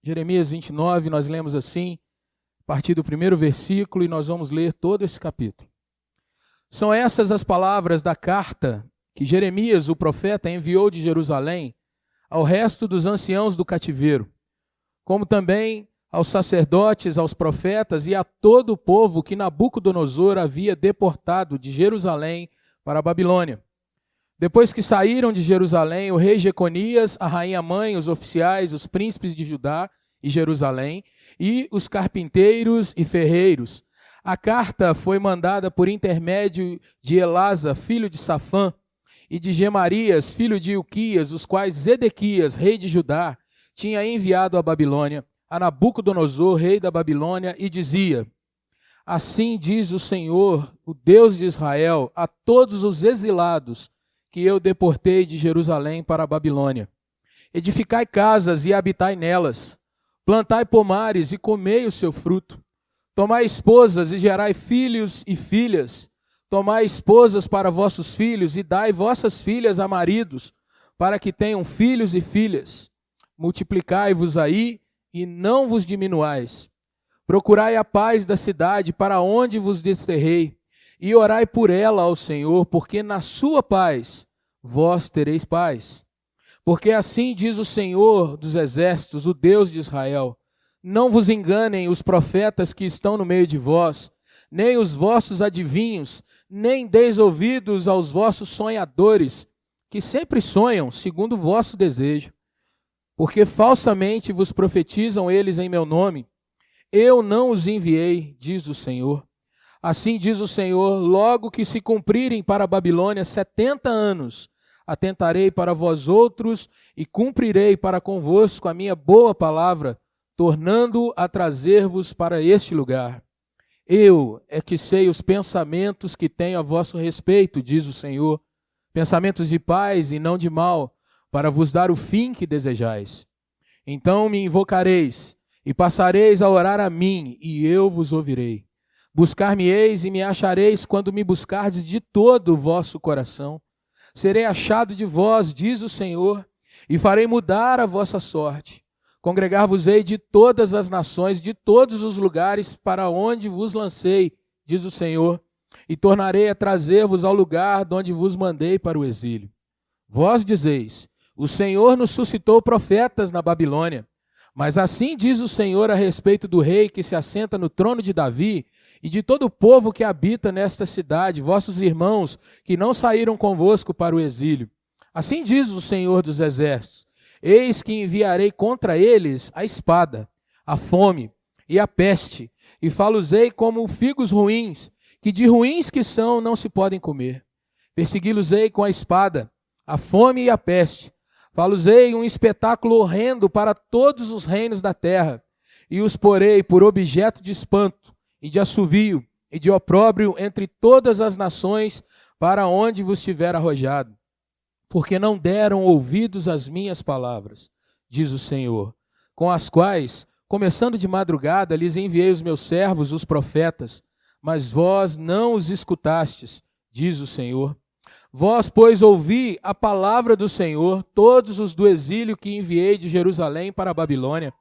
Jeremias 29, nós lemos assim, a partir do primeiro versículo, e nós vamos ler todo esse capítulo. São essas as palavras da carta que Jeremias, o profeta, enviou de Jerusalém ao resto dos anciãos do cativeiro, como também aos sacerdotes, aos profetas e a todo o povo que Nabucodonosor havia deportado de Jerusalém para a Babilônia. Depois que saíram de Jerusalém, o rei Jeconias, a rainha mãe, os oficiais, os príncipes de Judá e Jerusalém, e os carpinteiros e ferreiros. A carta foi mandada por intermédio de Elasa, filho de Safã, e de Gemarias, filho de Ilquias, os quais Zedequias, rei de Judá, tinha enviado à Babilônia, a Nabucodonosor, rei da Babilônia, e dizia: Assim diz o Senhor, o Deus de Israel, a todos os exilados que eu deportei de Jerusalém para a Babilônia. Edificai casas e habitai nelas, plantai pomares e comei o seu fruto. Tomai esposas e gerai filhos e filhas. Tomai esposas para vossos filhos e dai vossas filhas a maridos, para que tenham filhos e filhas. Multiplicai-vos aí e não vos diminuais. Procurai a paz da cidade para onde vos desterrei, e orai por ela ao Senhor, porque na sua paz vós tereis paz. Porque assim diz o Senhor dos exércitos, o Deus de Israel: não vos enganem os profetas que estão no meio de vós, nem os vossos adivinhos, nem deis ouvidos aos vossos sonhadores, que sempre sonham segundo o vosso desejo. Porque falsamente vos profetizam eles em meu nome. Eu não os enviei, diz o Senhor. Assim diz o Senhor: logo que se cumprirem para a Babilônia 70 anos, atentarei para vós outros e cumprirei para convosco a minha boa palavra, tornando a trazer-vos para este lugar. Eu é que sei os pensamentos que tenho a vosso respeito, diz o Senhor, pensamentos de paz e não de mal, para vos dar o fim que desejais. Então me invocareis e passareis a orar a mim, e eu vos ouvirei. Buscar-me-eis e me achareis quando me buscardes de todo o vosso coração. Serei achado de vós, diz o Senhor, e farei mudar a vossa sorte. Congregar-vos-ei de todas as nações, de todos os lugares para onde vos lancei, diz o Senhor, e tornarei a trazer-vos ao lugar de onde vos mandei para o exílio. Vós dizeis: o Senhor nos suscitou profetas na Babilônia. Mas assim diz o Senhor a respeito do rei que se assenta no trono de Davi e de todo o povo que habita nesta cidade, vossos irmãos que não saíram convosco para o exílio. Assim diz o Senhor dos exércitos: eis que enviarei contra eles a espada, a fome e a peste, e falo-ei como figos ruins, que de ruins que são não se podem comer. Persegui-los-ei com a espada, a fome e a peste. Falo-ei um espetáculo horrendo para todos os reinos da terra, e os porei por objeto de espanto, e de assovio, e de opróbrio entre todas as nações para onde vos tiver arrojado. Porque não deram ouvidos às minhas palavras, diz o Senhor, com as quais, começando de madrugada, lhes enviei os meus servos, os profetas, mas vós não os escutastes, diz o Senhor. Vós, pois, ouvi a palavra do Senhor, todos os do exílio que enviei de Jerusalém para a Babilônia.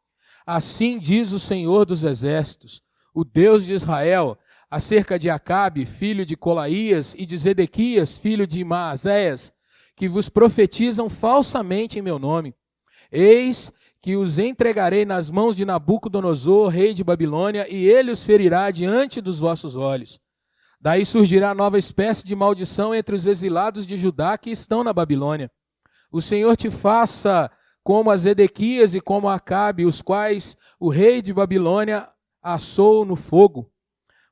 Assim diz o Senhor dos exércitos, o Deus de Israel, acerca de Acabe, filho de Colaías, e de Zedequias, filho de Maazéias, que vos profetizam falsamente em meu nome. Eis que os entregarei nas mãos de Nabucodonosor, rei de Babilônia, e ele os ferirá diante dos vossos olhos. Daí surgirá nova espécie de maldição entre os exilados de Judá que estão na Babilônia. O Senhor te faça como a Zedequias e como a Acabe, os quais o rei de Babilônia assou no fogo,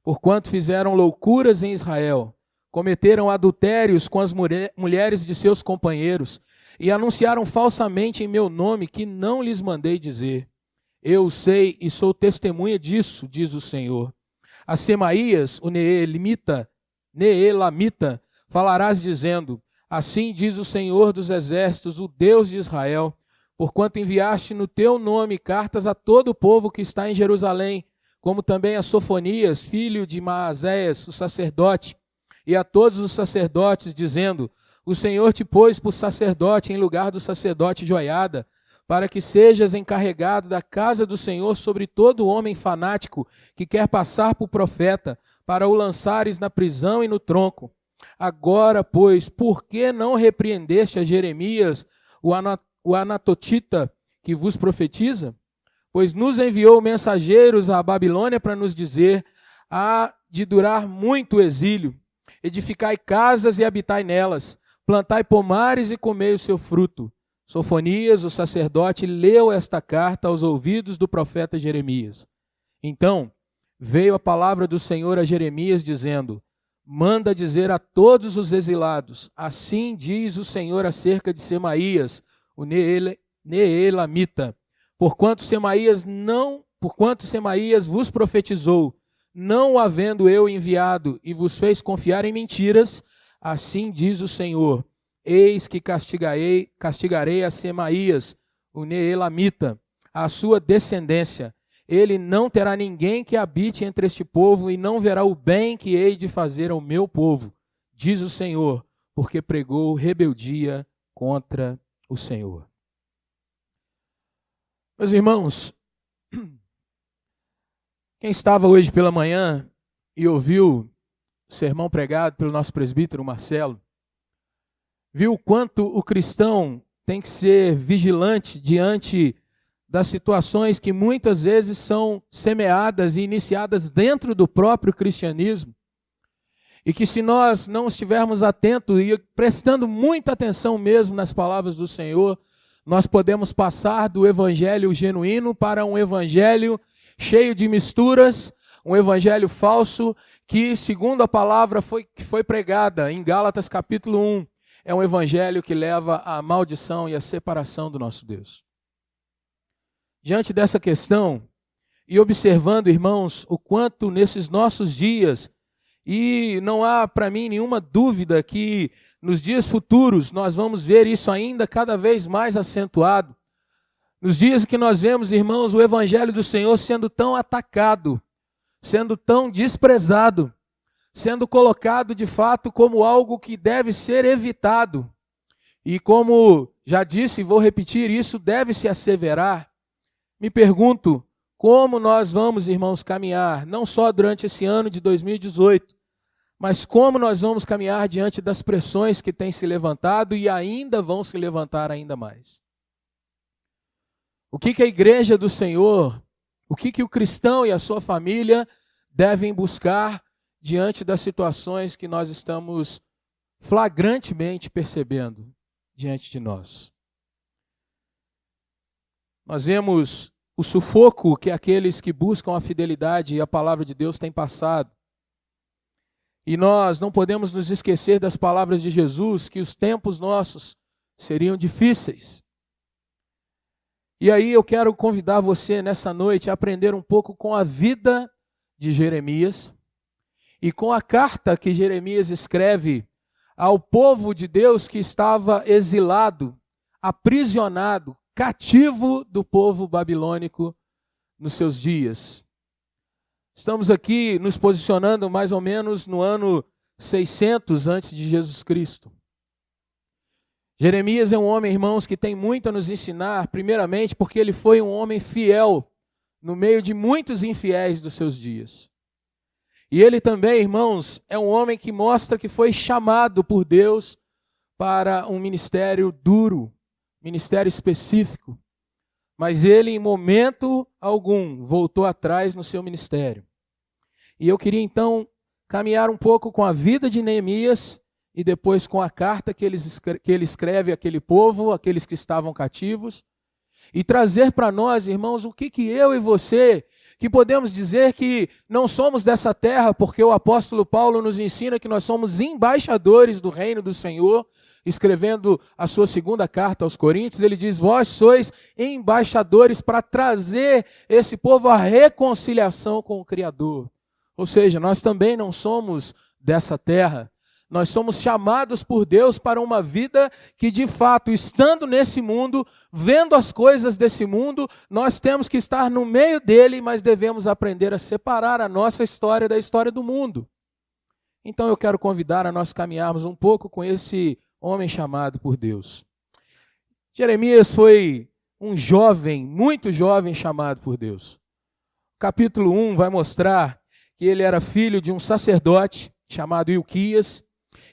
porquanto fizeram loucuras em Israel, cometeram adultérios com as mulheres de seus companheiros e anunciaram falsamente em meu nome que não lhes mandei dizer. Eu sei e sou testemunha disso, diz o Senhor. A Semaías, o Neelamita, falarás dizendo: assim diz o Senhor dos exércitos, o Deus de Israel, porquanto enviaste no teu nome cartas a todo o povo que está em Jerusalém, como também a Sofonias, filho de Maazéias, o sacerdote, e a todos os sacerdotes, dizendo: o Senhor te pôs por sacerdote em lugar do sacerdote Joiada. para que sejas encarregado da casa do Senhor sobre todo homem fanático que quer passar por profeta, para o lançares na prisão e no tronco. Agora, pois, por que não repreendeste a Jeremias, o anatotita, que vos profetiza? Pois nos enviou mensageiros à Babilônia para nos dizer: há de durar muito o exílio. Edificai casas e habitai nelas, plantai pomares e comei o seu fruto. Sofonias, o sacerdote, leu esta carta aos ouvidos do profeta Jeremias. Então veio a palavra do Senhor a Jeremias, dizendo: manda dizer a todos os exilados, assim diz o Senhor acerca de Semaías, o Neelamita, porquanto Semaías vos profetizou, não o havendo eu enviado, e vos fez confiar em mentiras, assim diz o Senhor: eis que castigarei a Semaías, o Neelamita, a sua descendência. Ele não terá ninguém que habite entre este povo, e não verá o bem que hei de fazer ao meu povo, diz o Senhor, porque pregou rebeldia contra o Senhor. Meus irmãos, quem estava hoje pela manhã e ouviu o sermão pregado pelo nosso presbítero Marcelo, viu o quanto o cristão tem que ser vigilante diante das situações que muitas vezes são semeadas e iniciadas dentro do próprio cristianismo. E que se nós não estivermos atentos e prestando muita atenção mesmo nas palavras do Senhor, nós podemos passar do evangelho genuíno para um evangelho cheio de misturas, um evangelho falso que, segundo a palavra que foi pregada em Gálatas capítulo 1, é um evangelho que leva à maldição e à separação do nosso Deus. Diante dessa questão, e observando, irmãos, o quanto nesses nossos dias, e não há para mim nenhuma dúvida que nos dias futuros nós vamos ver isso ainda cada vez mais acentuado. Nos dias que nós vemos, irmãos, o evangelho do Senhor sendo tão atacado, sendo tão desprezado, sendo colocado de fato como algo que deve ser evitado. E como já disse e vou repetir, isso deve se asseverar. Me pergunto como nós vamos, irmãos, caminhar, não só durante esse ano de 2018, mas como nós vamos caminhar diante das pressões que têm se levantado e ainda vão se levantar ainda mais. O que a igreja do Senhor, o que o cristão e a sua família devem buscar diante das situações que nós estamos flagrantemente percebendo diante de nós? Nós vemos o sufoco que aqueles que buscam a fidelidade e a palavra de Deus têm passado. E nós não podemos nos esquecer das palavras de Jesus, que os tempos nossos seriam difíceis. E aí eu quero convidar você nessa noite a aprender um pouco com a vida de Jeremias e com a carta que Jeremias escreve ao povo de Deus que estava exilado, aprisionado, cativo do povo babilônico nos seus dias. Estamos aqui nos posicionando mais ou menos no ano 600 antes de Jesus Cristo. Jeremias é um homem, irmãos, que tem muito a nos ensinar, primeiramente porque ele foi um homem fiel no meio de muitos infiéis dos seus dias. E ele também, irmãos, é um homem que mostra que foi chamado por Deus para um ministério duro, ministério específico, mas ele em momento algum voltou atrás no seu ministério. E eu queria então caminhar um pouco com a vida de Neemias e depois com a carta que ele escreve àquele povo, aqueles que estavam cativos, e trazer para nós, irmãos, o que eu e você, que podemos dizer que não somos dessa terra, porque o apóstolo Paulo nos ensina que nós somos embaixadores do reino do Senhor. Escrevendo a sua segunda carta aos Coríntios, ele diz: vós sois embaixadores para trazer esse povo à reconciliação com o Criador. Ou seja, nós também não somos dessa terra. Nós somos chamados por Deus para uma vida que, de fato, estando nesse mundo, vendo as coisas desse mundo, nós temos que estar no meio dele, mas devemos aprender a separar a nossa história da história do mundo. Então eu quero convidar a nós caminharmos um pouco com esse homem chamado por Deus. Jeremias foi um jovem, muito jovem, chamado por Deus. O capítulo 1 vai mostrar que ele era filho de um sacerdote chamado Ilquias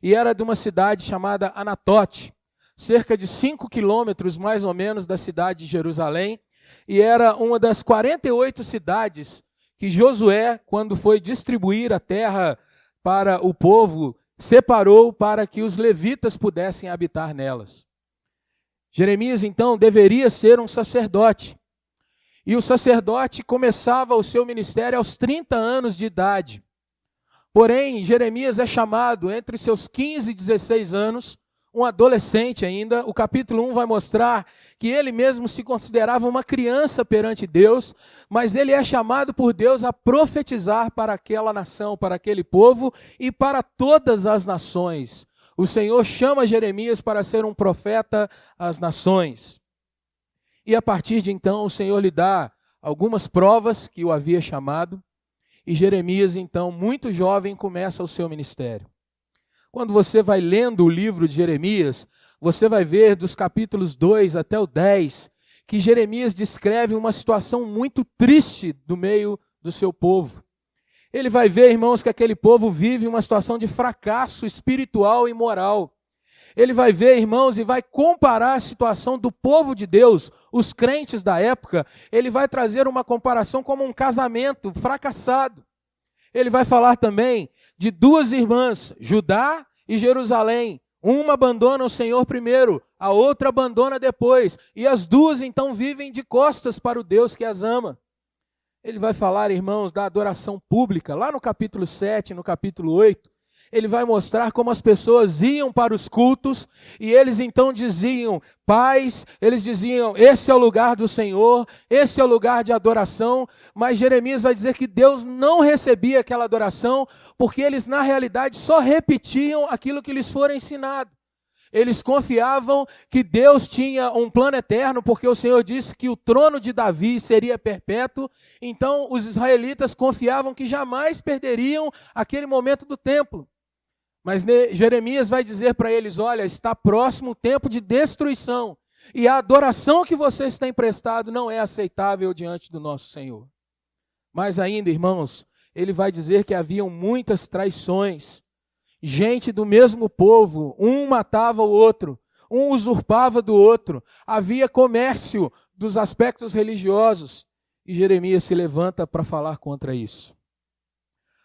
e era de uma cidade chamada Anatote, cerca de 5 quilômetros mais ou menos da cidade de Jerusalém, e era uma das 48 cidades que Josué, quando foi distribuir a terra para o povo, separou para que os levitas pudessem habitar nelas. Jeremias, então, deveria ser um sacerdote. E o sacerdote começava o seu ministério aos 30 anos de idade. Porém, Jeremias é chamado entre seus 15 e 16 anos, um adolescente ainda. O capítulo 1 vai mostrar que ele mesmo se considerava uma criança perante Deus, mas ele é chamado por Deus a profetizar para aquela nação, para aquele povo e para todas as nações. O Senhor chama Jeremias para ser um profeta às nações. E a partir de então, o Senhor lhe dá algumas provas que o havia chamado, e Jeremias, então, muito jovem, começa o seu ministério. Quando você vai lendo o livro de Jeremias, você vai ver dos capítulos 2 até o 10, que Jeremias descreve uma situação muito triste do meio do seu povo. Ele vai ver, irmãos, que aquele povo vive uma situação de fracasso espiritual e moral. Ele vai ver, irmãos, e vai comparar a situação do povo de Deus, os crentes da época. Ele vai trazer uma comparação como um casamento fracassado. Ele vai falar também de duas irmãs, Judá e Jerusalém. Uma abandona o Senhor primeiro, a outra abandona depois. E as duas, então, vivem de costas para o Deus que as ama. Ele vai falar, irmãos, da adoração pública. Lá no capítulo 7, no capítulo 8, ele vai mostrar como as pessoas iam para os cultos e eles então diziam, pais, eles diziam, esse é o lugar do Senhor, esse é o lugar de adoração, mas Jeremias vai dizer que Deus não recebia aquela adoração porque eles na realidade só repetiam aquilo que lhes fora ensinado. Eles confiavam que Deus tinha um plano eterno, porque o Senhor disse que o trono de Davi seria perpétuo. Então, os israelitas confiavam que jamais perderiam aquele momento do templo. Mas Jeremias vai dizer para eles, olha, está próximo o tempo de destruição. E a adoração que vocês têm prestado não é aceitável diante do nosso Senhor. Mais ainda, irmãos, ele vai dizer que haviam muitas traições. Gente do mesmo povo, um matava o outro, um usurpava do outro. Havia comércio dos aspectos religiosos. E Jeremias se levanta para falar contra isso.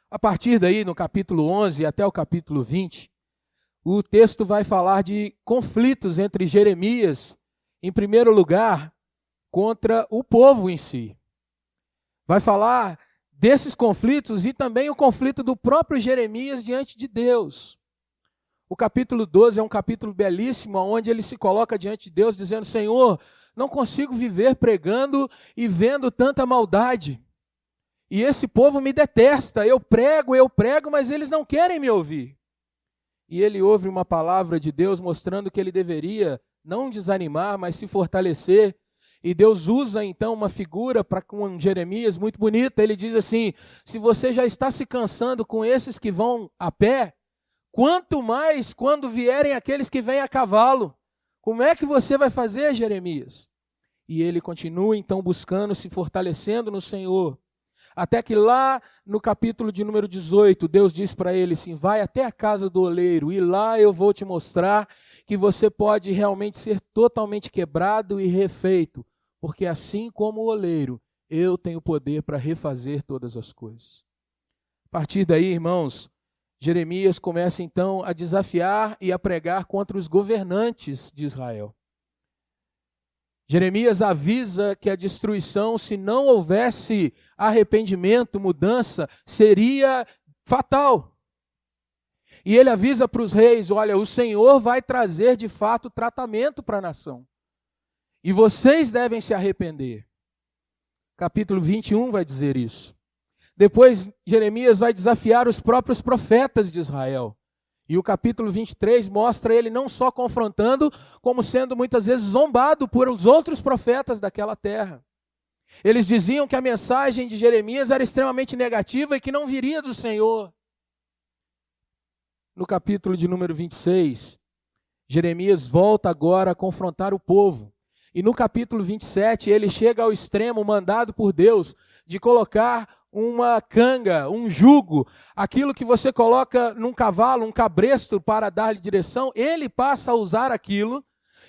A partir daí, no capítulo 11 até o capítulo 20, o texto vai falar de conflitos entre Jeremias, em primeiro lugar, contra o povo em si. Vai falar desses conflitos e também o conflito do próprio Jeremias diante de Deus. O capítulo 12 é um capítulo belíssimo, onde ele se coloca diante de Deus dizendo, Senhor, não consigo viver pregando e vendo tanta maldade. E esse povo me detesta, eu prego, mas eles não querem me ouvir. E ele ouve uma palavra de Deus mostrando que ele deveria não desanimar, mas se fortalecer. E Deus usa então uma figura para com Jeremias muito bonita. Ele diz assim, se você já está se cansando com esses que vão a pé, quanto mais quando vierem aqueles que vêm a cavalo. Como é que você vai fazer, Jeremias? E ele continua então buscando, se fortalecendo no Senhor. Até que lá no capítulo de número 18, Deus diz para ele assim, vai até a casa do oleiro e lá eu vou te mostrar que você pode realmente ser totalmente quebrado e refeito, porque assim como o oleiro, eu tenho poder para refazer todas as coisas. A partir daí, irmãos, Jeremias começa então a desafiar e a pregar contra os governantes de Israel. Jeremias avisa que a destruição, se não houvesse arrependimento, mudança, seria fatal. E ele avisa para os reis, olha, o Senhor vai trazer de fato tratamento para a nação. E vocês devem se arrepender. Capítulo 21 vai dizer isso. Depois Jeremias vai desafiar os próprios profetas de Israel. E o capítulo 23 mostra ele não só confrontando, como sendo muitas vezes zombado por os outros profetas daquela terra. Eles diziam que a mensagem de Jeremias era extremamente negativa e que não viria do Senhor. No capítulo de número 26, Jeremias volta agora a confrontar o povo. E no capítulo 27, ele chega ao extremo, mandado por Deus, de colocar uma canga, um jugo, aquilo que você coloca num cavalo, um cabresto para dar-lhe direção, ele passa a usar aquilo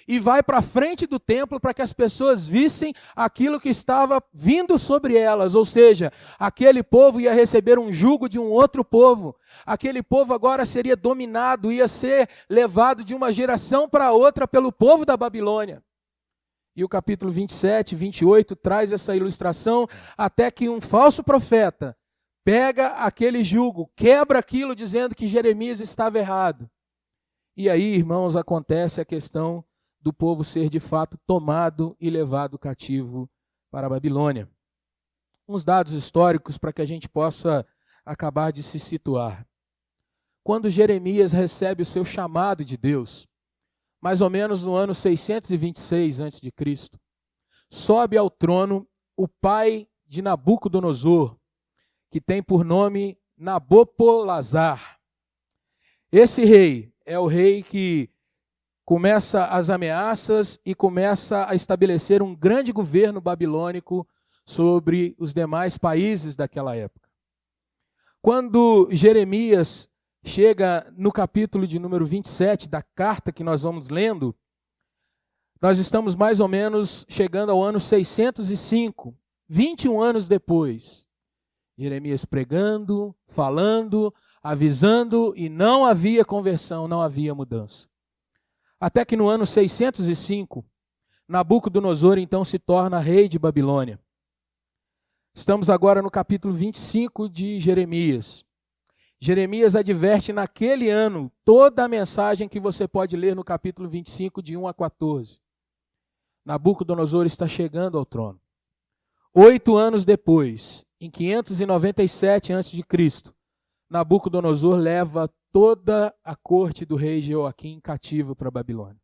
e vai para frente do templo para que as pessoas vissem aquilo que estava vindo sobre elas, ou seja, aquele povo ia receber um jugo de um outro povo, aquele povo agora seria dominado, ia ser levado de uma geração para outra pelo povo da Babilônia. E o capítulo 27, 28 traz essa ilustração, até que um falso profeta pega aquele jugo, quebra aquilo dizendo que Jeremias estava errado. E aí, irmãos, acontece a questão do povo ser de fato tomado e levado cativo para a Babilônia. Uns dados históricos para que a gente possa acabar de se situar. Quando Jeremias recebe o seu chamado de Deus, mais ou menos no ano 626 a.C., sobe ao trono o pai de Nabucodonosor, que tem por nome Nabopolassar. Esse rei é o rei que começa as ameaças e começa a estabelecer um grande governo babilônico sobre os demais países daquela época. Quando Jeremias chega no capítulo de número 27 da carta que nós vamos lendo, nós estamos mais ou menos chegando ao ano 605, 21 anos depois. Jeremias pregando, falando, avisando, e não havia conversão, não havia mudança. Até que no ano 605, Nabucodonosor então se torna rei de Babilônia. Estamos agora no capítulo 25 de Jeremias. Jeremias adverte naquele ano toda a mensagem que você pode ler no capítulo 25, de 1 a 14. Nabucodonosor está chegando ao trono. 8 anos depois, em 597 a.C., Nabucodonosor leva toda a corte do rei Jeoaquim cativo para a Babilônia.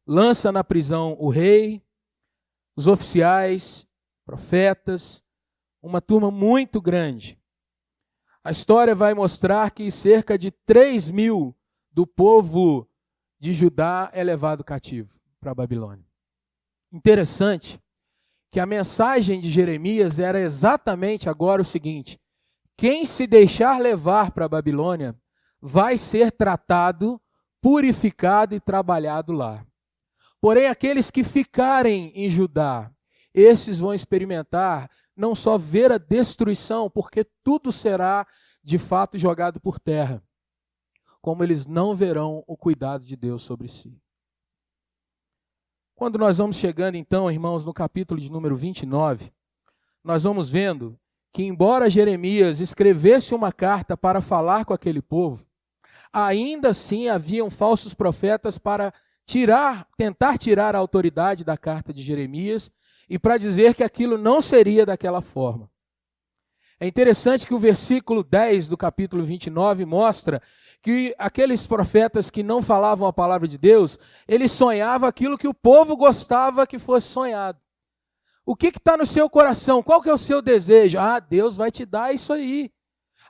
Lança na prisão o rei, os oficiais, profetas, uma turma muito grande. A história vai mostrar que cerca de 3.000 do povo de Judá é levado cativo para a Babilônia. Interessante que a mensagem de Jeremias era exatamente agora o seguinte: quem se deixar levar para a Babilônia vai ser tratado, purificado e trabalhado lá. Porém, aqueles que ficarem em Judá, esses vão experimentar não só ver a destruição, porque tudo será de fato jogado por terra, como eles não verão o cuidado de Deus sobre si. Quando nós vamos chegando então, irmãos, no capítulo de número 29, nós vamos vendo que embora Jeremias escrevesse uma carta para falar com aquele povo, ainda assim haviam falsos profetas para tentar tirar a autoridade da carta de Jeremias e para dizer que aquilo não seria daquela forma. É interessante que o versículo 10 do capítulo 29 mostra que aqueles profetas que não falavam a palavra de Deus, eles sonhavam aquilo que o povo gostava que fosse sonhado. O que está no seu coração? Qual que é o seu desejo? Ah, Deus vai te dar isso aí.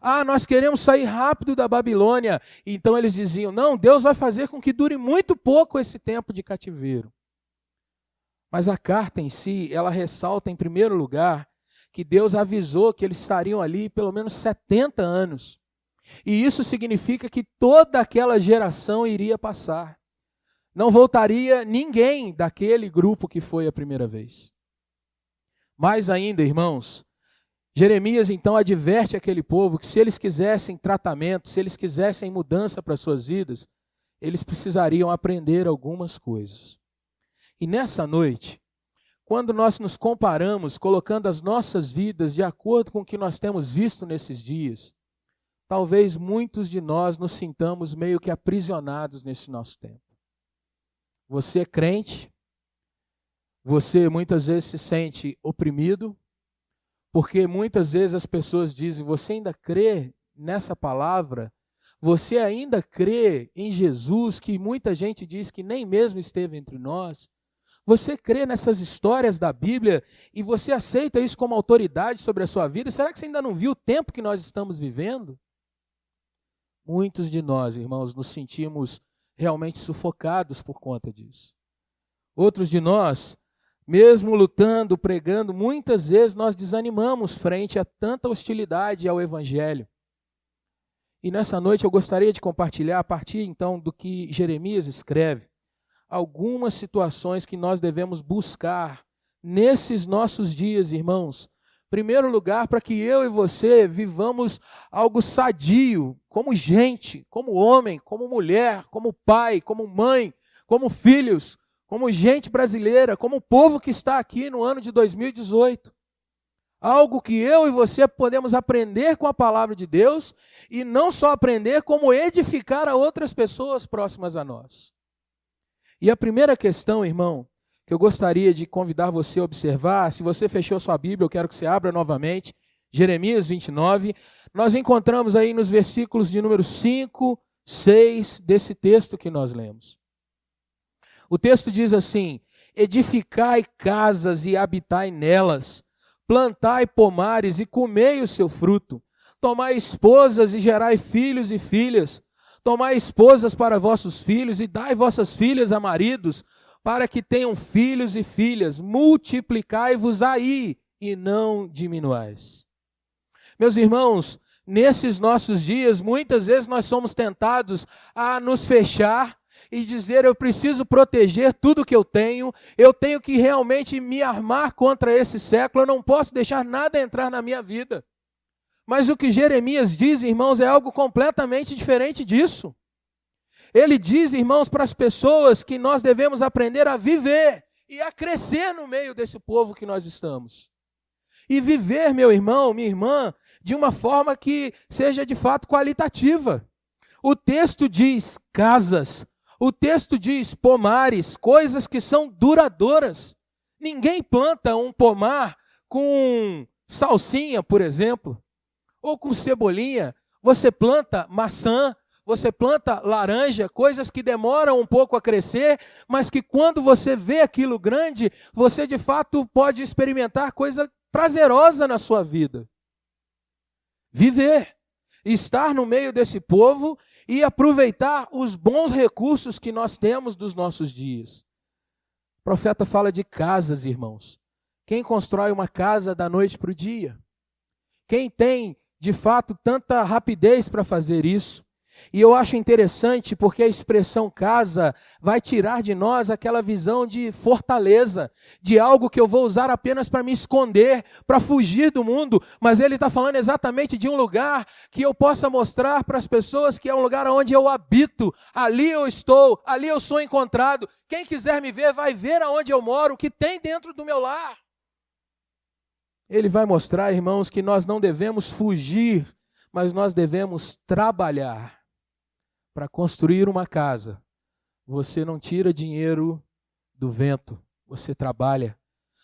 Ah, nós queremos sair rápido da Babilônia. Então eles diziam, não, Deus vai fazer com que dure muito pouco esse tempo de cativeiro. Mas a carta em si, ela ressalta em primeiro lugar que Deus avisou que eles estariam ali pelo menos 70 anos. E isso significa que toda aquela geração iria passar. Não voltaria ninguém daquele grupo que foi a primeira vez. Mais ainda, irmãos, Jeremias então adverte aquele povo que se eles quisessem tratamento, se eles quisessem mudança para suas vidas, eles precisariam aprender algumas coisas. E nessa noite, quando nós nos comparamos, colocando as nossas vidas de acordo com o que nós temos visto nesses dias, talvez muitos de nós nos sintamos meio que aprisionados nesse nosso tempo. Você é crente, você muitas vezes se sente oprimido, porque muitas vezes as pessoas dizem, você ainda crê nessa palavra? Você ainda crê em Jesus, que muita gente diz que nem mesmo esteve entre nós? Você crê nessas histórias da Bíblia e você aceita isso como autoridade sobre a sua vida? Será que você ainda não viu o tempo que nós estamos vivendo? Muitos de nós, irmãos, nos sentimos realmente sufocados por conta disso. Outros de nós Mesmo lutando, pregando, muitas vezes nós desanimamos frente a tanta hostilidade ao Evangelho. E nessa noite eu gostaria de compartilhar, a partir então do que Jeremias escreve, algumas situações que nós devemos buscar nesses nossos dias, irmãos. Em primeiro lugar, para que eu e você vivamos algo sadio, como gente, como homem, como mulher, como pai, como mãe, como filhos, como gente brasileira, como povo que está aqui no ano de 2018. Algo que eu e você podemos aprender com a palavra de Deus e não só aprender, como edificar a outras pessoas próximas a nós. E a primeira questão, irmão, que eu gostaria de convidar você a observar, se você fechou sua Bíblia, eu quero que você abra novamente, Jeremias 29, nós encontramos aí nos versículos de número 5, 6 desse texto que nós lemos. O texto diz assim: edificai casas e habitai nelas, plantai pomares e comei o seu fruto, tomai esposas e gerai filhos e filhas, tomai esposas para vossos filhos e dai vossas filhas a maridos, para que tenham filhos e filhas, multiplicai-vos aí e não diminuais. Meus irmãos, nesses nossos dias, muitas vezes nós somos tentados a nos fechar e dizer: eu preciso proteger tudo que eu tenho que realmente me armar contra esse século, eu não posso deixar nada entrar na minha vida. Mas o que Jeremias diz, irmãos, é algo completamente diferente disso. Ele diz, irmãos, para as pessoas que nós devemos aprender a viver e a crescer no meio desse povo que nós estamos. E viver, meu irmão, minha irmã, de uma forma que seja de fato qualitativa. O texto diz casas, o texto diz pomares, coisas que são duradouras. Ninguém planta um pomar com salsinha, por exemplo, ou com cebolinha. Você planta maçã, você planta laranja, coisas que demoram um pouco a crescer, mas que quando você vê aquilo grande, você de fato pode experimentar coisa prazerosa na sua vida. Viver, estar no meio desse povo e aproveitar os bons recursos que nós temos dos nossos dias. O profeta fala de casas, irmãos. Quem constrói uma casa da noite para o dia? Quem tem, de fato, tanta rapidez para fazer isso? E eu acho interessante porque a expressão casa vai tirar de nós aquela visão de fortaleza, de algo que eu vou usar apenas para me esconder, para fugir do mundo. Mas ele está falando exatamente de um lugar que eu possa mostrar para as pessoas que é um lugar onde eu habito, ali eu estou, ali eu sou encontrado. Quem quiser me ver vai ver aonde eu moro, o que tem dentro do meu lar. Ele vai mostrar, irmãos, que nós não devemos fugir, mas nós devemos trabalhar. Para construir uma casa, você não tira dinheiro do vento, você trabalha,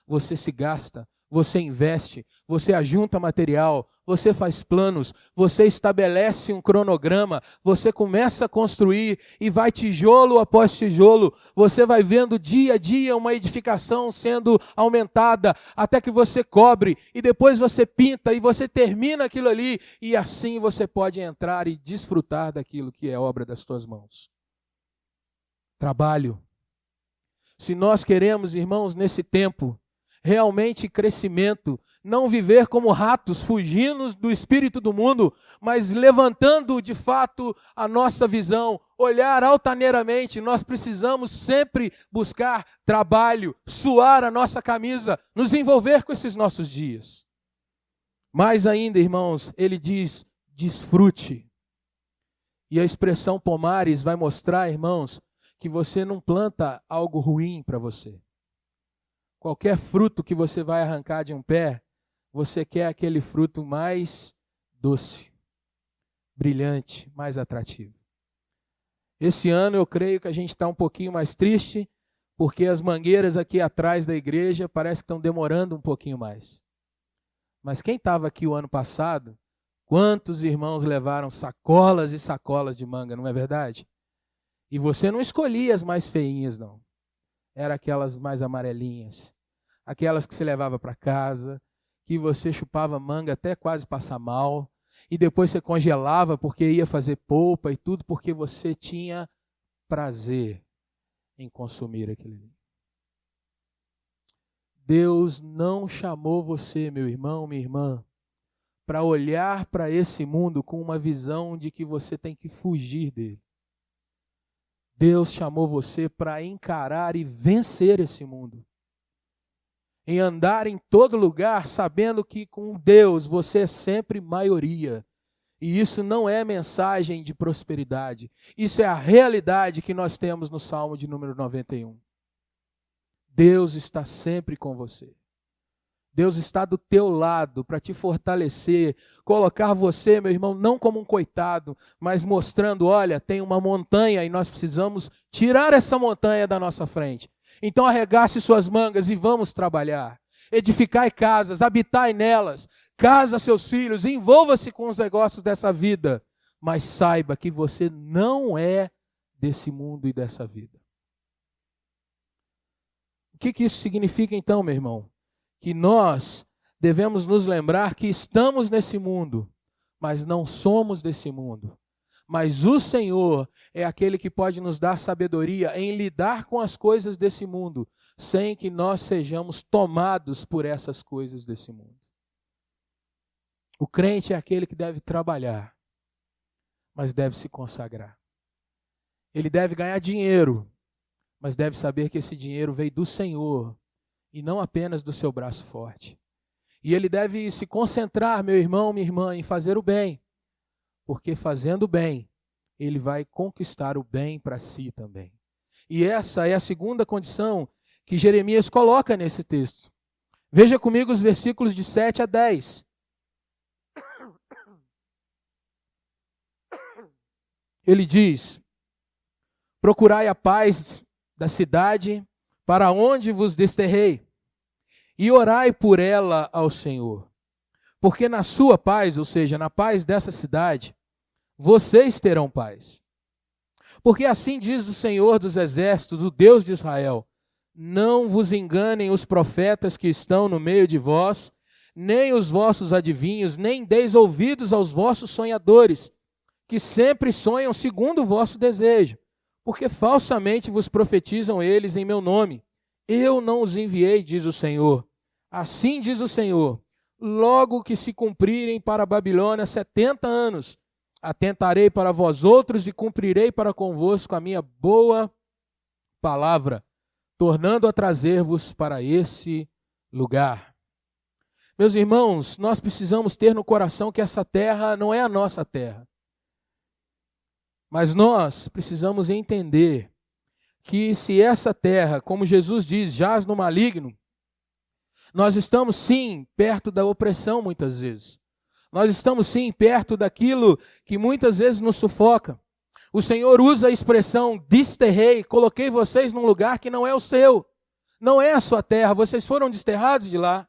você se gasta, você investe, você ajunta material, você faz planos, você estabelece um cronograma, você começa a construir e vai tijolo após tijolo, você vai vendo dia a dia uma edificação sendo aumentada até que você cobre e depois você pinta e você termina aquilo ali e assim você pode entrar e desfrutar daquilo que é obra das tuas mãos. Trabalho. Se nós queremos, irmãos, nesse tempo, realmente crescimento, não viver como ratos, fugindo do espírito do mundo, mas levantando de fato a nossa visão, olhar altaneiramente, nós precisamos sempre buscar trabalho, suar a nossa camisa, nos envolver com esses nossos dias. Mais ainda, irmãos, ele diz, desfrute. E a expressão pomares vai mostrar, irmãos, que você não planta algo ruim para você. Qualquer fruto que você vai arrancar de um pé, você quer aquele fruto mais doce, brilhante, mais atrativo. Esse ano eu creio que a gente está um pouquinho mais triste, porque as mangueiras aqui atrás da igreja parece que estão demorando um pouquinho mais. Mas quem estava aqui o ano passado, quantos irmãos levaram sacolas e sacolas de manga, não é verdade? E você não escolhia as mais feinhas, não. Eram aquelas mais amarelinhas, aquelas que você levava para casa, que você chupava manga até quase passar mal, e depois você congelava porque ia fazer polpa e tudo, porque você tinha prazer em consumir aquilo ali. Deus não chamou você, meu irmão, minha irmã, para olhar para esse mundo com uma visão de que você tem que fugir dele. Deus chamou você para encarar e vencer esse mundo. Em andar em todo lugar sabendo que com Deus você é sempre maioria. E isso não é mensagem de prosperidade. Isso é a realidade que nós temos no Salmo de número 91. Deus está sempre com você. Deus está do teu lado para te fortalecer, colocar você, meu irmão, não como um coitado, mas mostrando, olha, tem uma montanha e nós precisamos tirar essa montanha da nossa frente. Então arregace suas mangas e vamos trabalhar. Edificai casas, habitai nelas, casa seus filhos, envolva-se com os negócios dessa vida, mas saiba que você não é desse mundo e dessa vida. O que isso significa então, meu irmão? Que nós devemos nos lembrar que estamos nesse mundo, mas não somos desse mundo. Mas o Senhor é aquele que pode nos dar sabedoria em lidar com as coisas desse mundo, sem que nós sejamos tomados por essas coisas desse mundo. O crente é aquele que deve trabalhar, mas deve se consagrar. Ele deve ganhar dinheiro, mas deve saber que esse dinheiro veio do Senhor e não apenas do seu braço forte. E ele deve se concentrar, meu irmão, minha irmã, em fazer o bem, porque fazendo o bem, ele vai conquistar o bem para si também. E essa é a segunda condição que Jeremias coloca nesse texto. Veja comigo os versículos de 7 a 10. Ele diz: procurai a paz da cidade para onde vos desterrei, e orai por ela ao Senhor. Porque na sua paz, ou seja, na paz dessa cidade, vocês terão paz. Porque assim diz o Senhor dos Exércitos, o Deus de Israel: não vos enganem os profetas que estão no meio de vós, nem os vossos adivinhos, nem deis ouvidos aos vossos sonhadores, que sempre sonham segundo o vosso desejo, porque falsamente vos profetizam eles em meu nome. Eu não os enviei, diz o Senhor. Assim diz o Senhor: logo que se cumprirem para a Babilônia 70 anos, atentarei para vós outros e cumprirei para convosco a minha boa palavra, tornando a trazer-vos para esse lugar. Meus irmãos, nós precisamos ter no coração que essa terra não é a nossa terra. Mas nós precisamos entender que se essa terra, como Jesus diz, jaz no maligno, nós estamos sim perto da opressão muitas vezes. Nós estamos sim perto daquilo que muitas vezes nos sufoca. O Senhor usa a expressão desterrei, coloquei vocês num lugar que não é o seu, não é a sua terra, vocês foram desterrados de lá.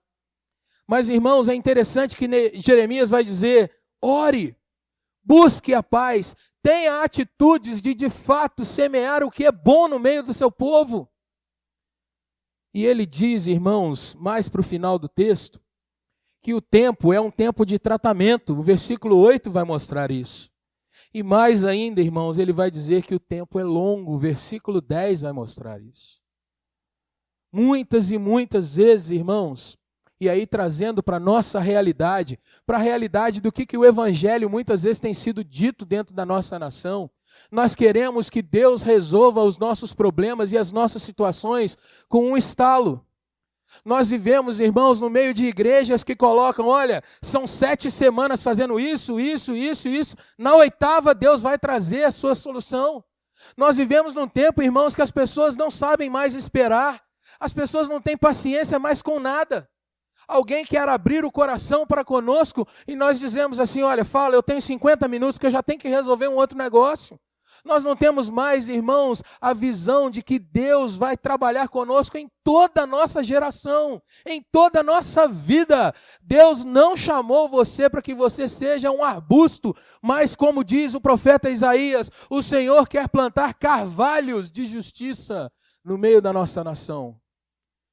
Mas irmãos, é interessante que Jeremias vai dizer: ore, busque a paz, tenha atitudes de fato semear o que é bom no meio do seu povo. E ele diz, irmãos, mais para o final do texto, que o tempo é um tempo de tratamento. O versículo 8 vai mostrar isso. E mais ainda, irmãos, ele vai dizer que o tempo é longo. O versículo 10 vai mostrar isso. Muitas e muitas vezes, irmãos, e aí trazendo para a nossa realidade, para a realidade do que o Evangelho muitas vezes tem sido dito dentro da nossa nação, nós queremos que Deus resolva os nossos problemas e as nossas situações com um estalo. Nós vivemos, irmãos, no meio de igrejas que colocam, olha, são 7 semanas fazendo isso. Na 8ª, Deus vai trazer a sua solução. Nós vivemos num tempo, irmãos, que as pessoas não sabem mais esperar. As pessoas não têm paciência mais com nada. Alguém quer abrir o coração para conosco e nós dizemos assim, olha, fala, eu tenho 50 minutos que eu já tenho que resolver um outro negócio. Nós não temos mais, irmãos, a visão de que Deus vai trabalhar conosco em toda a nossa geração, em toda a nossa vida. Deus não chamou você para que você seja um arbusto, mas como diz o profeta Isaías, o Senhor quer plantar carvalhos de justiça no meio da nossa nação.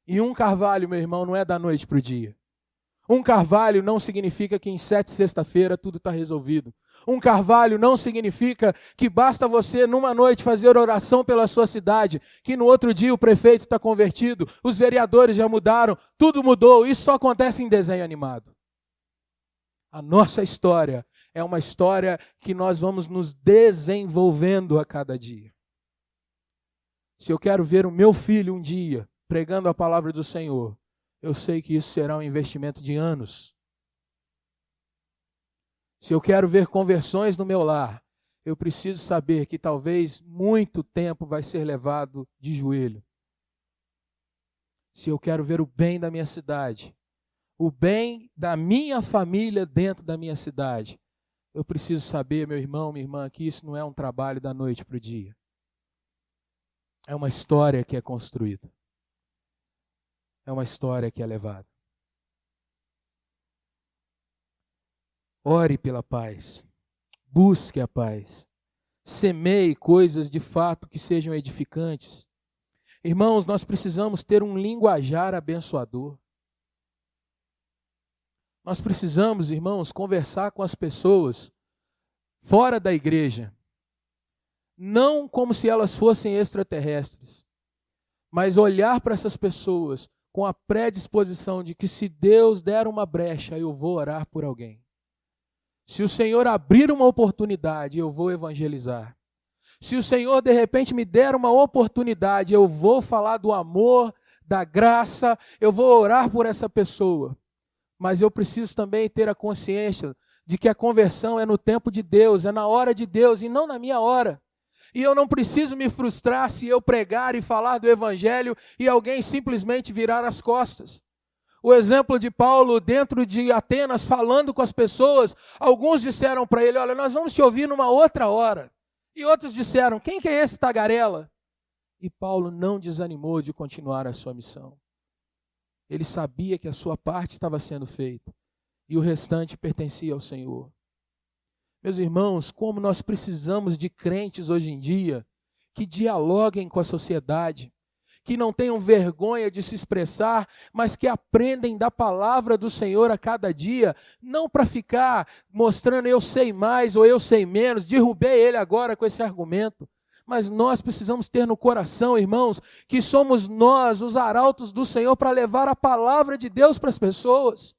E um carvalho, meu irmão, não é da noite para o dia. Um carvalho não significa que em 7 sexta-feira tudo está resolvido. Um carvalho não significa que basta você numa noite fazer oração pela sua cidade, que no outro dia o prefeito está convertido, os vereadores já mudaram, tudo mudou. Isso só acontece em desenho animado. A nossa história é uma história que nós vamos nos desenvolvendo a cada dia. Se eu quero ver o meu filho um dia pregando a palavra do Senhor, eu sei que isso será um investimento de anos. Se eu quero ver conversões no meu lar, eu preciso saber que talvez muito tempo vai ser levado de joelho. Se eu quero ver o bem da minha cidade, o bem da minha família dentro da minha cidade, eu preciso saber, meu irmão, minha irmã, que isso não é um trabalho da noite para o dia. É uma história que é construída. É uma história que é levada. Ore pela paz. Busque a paz. Semeie coisas de fato que sejam edificantes. Irmãos, nós precisamos ter um linguajar abençoador. Nós precisamos, irmãos, conversar com as pessoas fora da igreja. Não como se elas fossem extraterrestres, mas olhar para essas pessoas com a predisposição de que se Deus der uma brecha, eu vou orar por alguém. Se o Senhor abrir uma oportunidade, eu vou evangelizar. Se o Senhor de repente me der uma oportunidade, eu vou falar do amor, da graça, eu vou orar por essa pessoa. Mas eu preciso também ter a consciência de que a conversão é no tempo de Deus, é na hora de Deus e não na minha hora. E eu não preciso me frustrar se eu pregar e falar do Evangelho e alguém simplesmente virar as costas. O exemplo de Paulo dentro de Atenas, falando com as pessoas, alguns disseram para ele, olha, nós vamos te ouvir numa outra hora. E outros disseram, quem que é esse tagarela? E Paulo não desanimou de continuar a sua missão. Ele sabia que a sua parte estava sendo feita e o restante pertencia ao Senhor. Meus irmãos, como nós precisamos de crentes hoje em dia que dialoguem com a sociedade, que não tenham vergonha de se expressar, mas que aprendem da palavra do Senhor a cada dia, não para ficar mostrando eu sei mais ou eu sei menos, derrubei ele agora com esse argumento. Mas nós precisamos ter no coração, irmãos, que somos nós, os arautos do Senhor, para levar a palavra de Deus para as pessoas.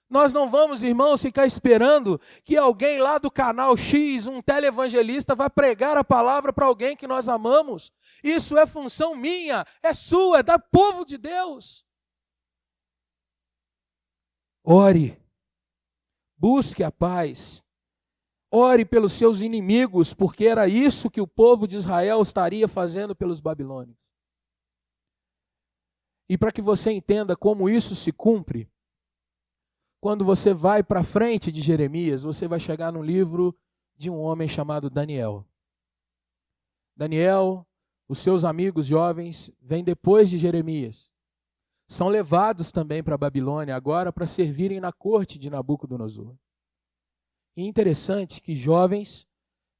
Nós não vamos, irmãos, ficar esperando que alguém lá do canal X, um televangelista, vá pregar a palavra para alguém que nós amamos. Isso é função minha, é sua, é do povo de Deus. Ore, busque a paz. Ore pelos seus inimigos, porque era isso que o povo de Israel estaria fazendo pelos babilônios. E para que você entenda como isso se cumpre, quando você vai para frente de Jeremias, você vai chegar no livro de um homem chamado Daniel. Daniel, os seus amigos jovens, vêm depois de Jeremias. São levados também para a Babilônia, agora para servirem na corte de Nabucodonosor. E interessante que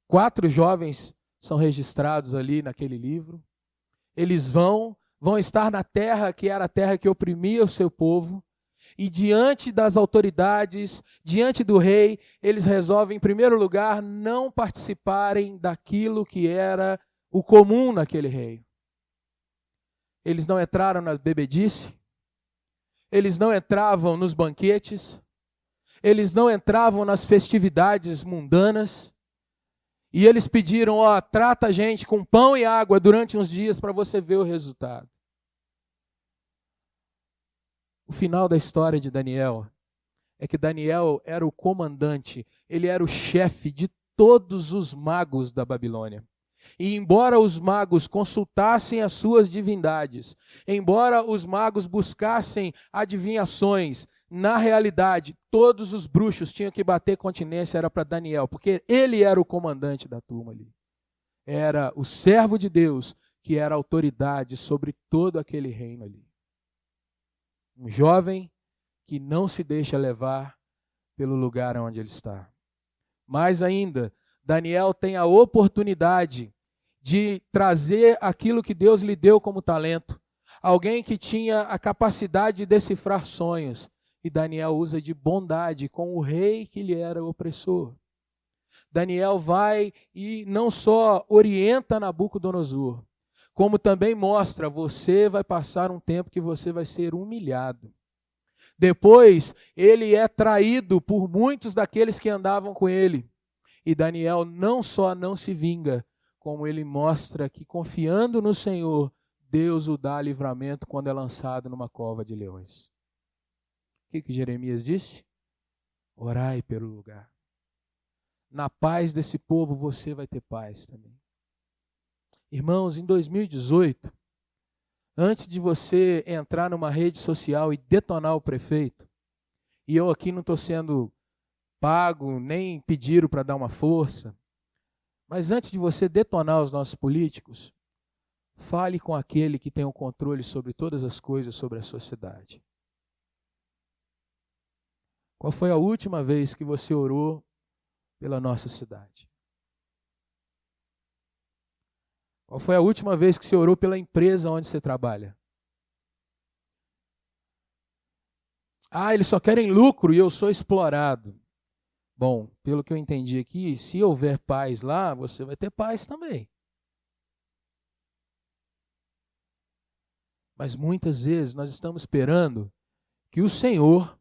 4 jovens são registrados ali naquele livro. Eles vão estar na terra que era a terra que oprimia o seu povo. E diante das autoridades, diante do rei, eles resolvem, em primeiro lugar, não participarem daquilo que era o comum naquele reino. Eles não entraram na bebedice, eles não entravam nos banquetes, eles não entravam nas festividades mundanas, e eles pediram, trata a gente com pão e água durante uns dias para você ver o resultado. O final da história de Daniel é que Daniel era o comandante, ele era o chefe de todos os magos da Babilônia. E embora os magos consultassem as suas divindades, embora os magos buscassem adivinhações, na realidade, todos os bruxos tinham que bater continência, era para Daniel, porque ele era o comandante da turma ali. Era o servo de Deus que era autoridade sobre todo aquele reino ali. Um jovem que não se deixa levar pelo lugar onde ele está. Mais ainda, Daniel tem a oportunidade de trazer aquilo que Deus lhe deu como talento. Alguém que tinha a capacidade de decifrar sonhos. E Daniel usa de bondade com o rei que lhe era opressor. Daniel vai e não só orienta Nabucodonosor, como também mostra, você vai passar um tempo que você vai ser humilhado. Depois, ele é traído por muitos daqueles que andavam com ele. E Daniel não só não se vinga, como ele mostra que, confiando no Senhor, Deus o dá livramento quando é lançado numa cova de leões. O que Jeremias disse? Orai pelo lugar. Na paz desse povo você vai ter paz também. Irmãos, em 2018, antes de você entrar numa rede social e detonar o prefeito, e eu aqui não estou sendo pago, nem pediram para dar uma força, mas antes de você detonar os nossos políticos, fale com aquele que tem o controle sobre todas as coisas sobre a sua cidade. Qual foi a última vez que você orou pela nossa cidade? Qual foi a última vez que você orou pela empresa onde você trabalha? Ah, eles só querem lucro e eu sou explorado. Bom, pelo que eu entendi aqui, se houver paz lá, você vai ter paz também. Mas muitas vezes nós estamos esperando que o Senhor,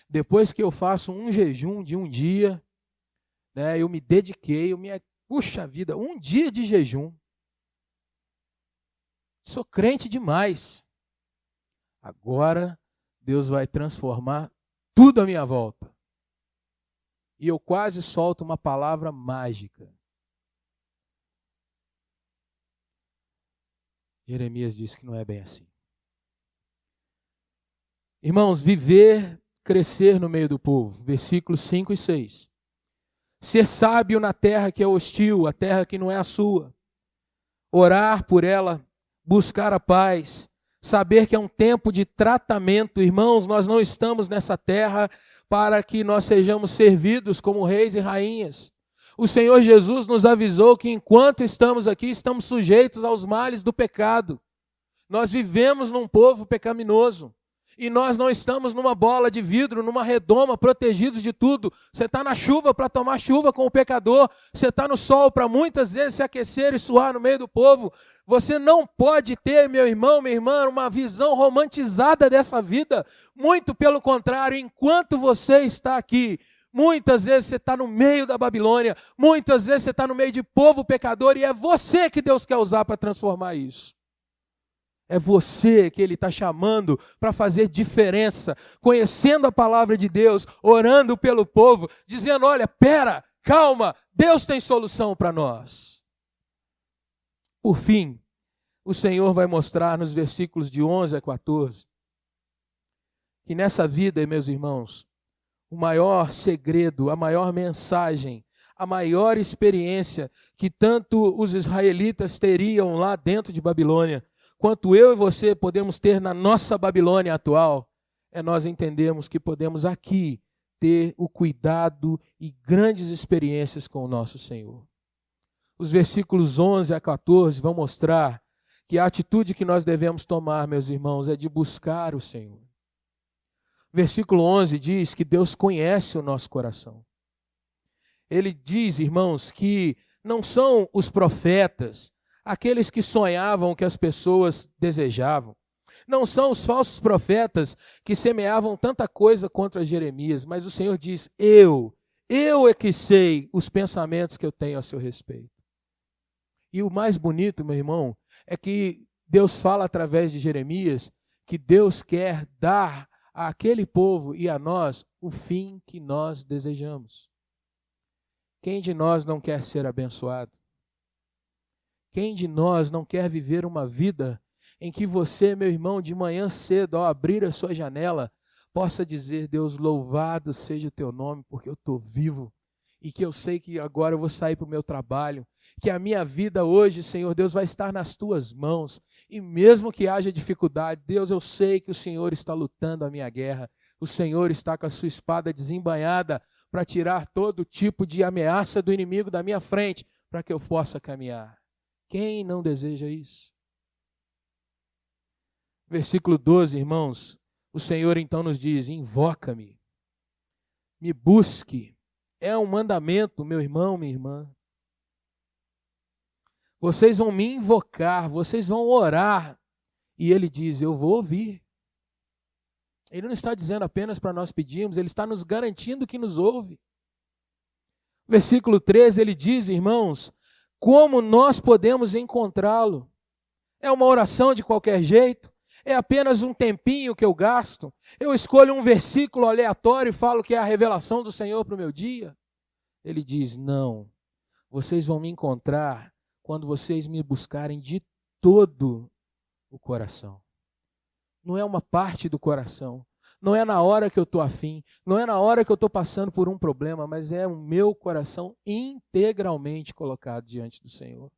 depois que eu faço um jejum de um dia, né, eu me dediquei, puxa vida, um dia de jejum. Sou crente demais. Agora Deus vai transformar tudo à minha volta. E eu quase solto uma palavra mágica. Jeremias disse que não é bem assim. Irmãos, viver, crescer no meio do povo. Versículos 5 e 6. Ser sábio na terra que é hostil, a terra que não é a sua. Orar por ela, buscar a paz, saber que é um tempo de tratamento. Irmãos, nós não estamos nessa terra para que nós sejamos servidos como reis e rainhas. O Senhor Jesus nos avisou que enquanto estamos aqui, estamos sujeitos aos males do pecado. Nós vivemos num povo pecaminoso. E nós não estamos numa bola de vidro, numa redoma, protegidos de tudo. Você está na chuva para tomar chuva com o pecador. Você está no sol para muitas vezes se aquecer e suar no meio do povo. Você não pode ter, meu irmão, minha irmã, uma visão romantizada dessa vida. Muito pelo contrário, enquanto você está aqui, muitas vezes você está no meio da Babilônia. Muitas vezes você está no meio de povo pecador e é você que Deus quer usar para transformar isso. É você que Ele está chamando para fazer diferença, conhecendo a palavra de Deus, orando pelo povo, dizendo, olha, calma, Deus tem solução para nós. Por fim, o Senhor vai mostrar nos versículos de 11 a 14, que nessa vida, meus irmãos, o maior segredo, a maior mensagem, a maior experiência que tanto os israelitas teriam lá dentro de Babilônia, quanto eu e você podemos ter na nossa Babilônia atual, é nós entendermos que podemos aqui ter o cuidado e grandes experiências com o nosso Senhor. Os versículos 11 a 14 vão mostrar que a atitude que nós devemos tomar, meus irmãos, é de buscar o Senhor. Versículo 11 diz que Deus conhece o nosso coração. Ele diz, irmãos, que não são os profetas, aqueles que sonhavam o que as pessoas desejavam. Não são os falsos profetas que semeavam tanta coisa contra Jeremias, mas o Senhor diz, eu é que sei os pensamentos que eu tenho a seu respeito. E o mais bonito, meu irmão, é que Deus fala através de Jeremias que Deus quer dar àquele povo e a nós o fim que nós desejamos. Quem de nós não quer ser abençoado? Quem de nós não quer viver uma vida em que você, meu irmão, de manhã cedo, ao abrir a sua janela, possa dizer, Deus, louvado seja o teu nome, porque eu estou vivo, e que eu sei que agora eu vou sair para o meu trabalho, que a minha vida hoje, Senhor Deus, vai estar nas tuas mãos, e mesmo que haja dificuldade, Deus, eu sei que o Senhor está lutando a minha guerra, o Senhor está com a sua espada desembainhada para tirar todo tipo de ameaça do inimigo da minha frente, para que eu possa caminhar. Quem não deseja isso? Versículo 12, irmãos, o Senhor então nos diz: invoca-me, me busque. É um mandamento, meu irmão, minha irmã. Vocês vão me invocar, vocês vão orar. E ele diz: eu vou ouvir. Ele não está dizendo apenas para nós pedirmos, ele está nos garantindo que nos ouve. Versículo 13, ele diz, irmãos, como nós podemos encontrá-lo? É uma oração de qualquer jeito? É apenas um tempinho que eu gasto? Eu escolho um versículo aleatório e falo que é a revelação do Senhor para o meu dia? Ele diz: não, vocês vão me encontrar quando vocês me buscarem de todo o coração. Não é uma parte do coração, não é na hora que eu estou afim, não é na hora que eu estou passando por um problema, mas é o meu coração integralmente colocado diante do Senhor.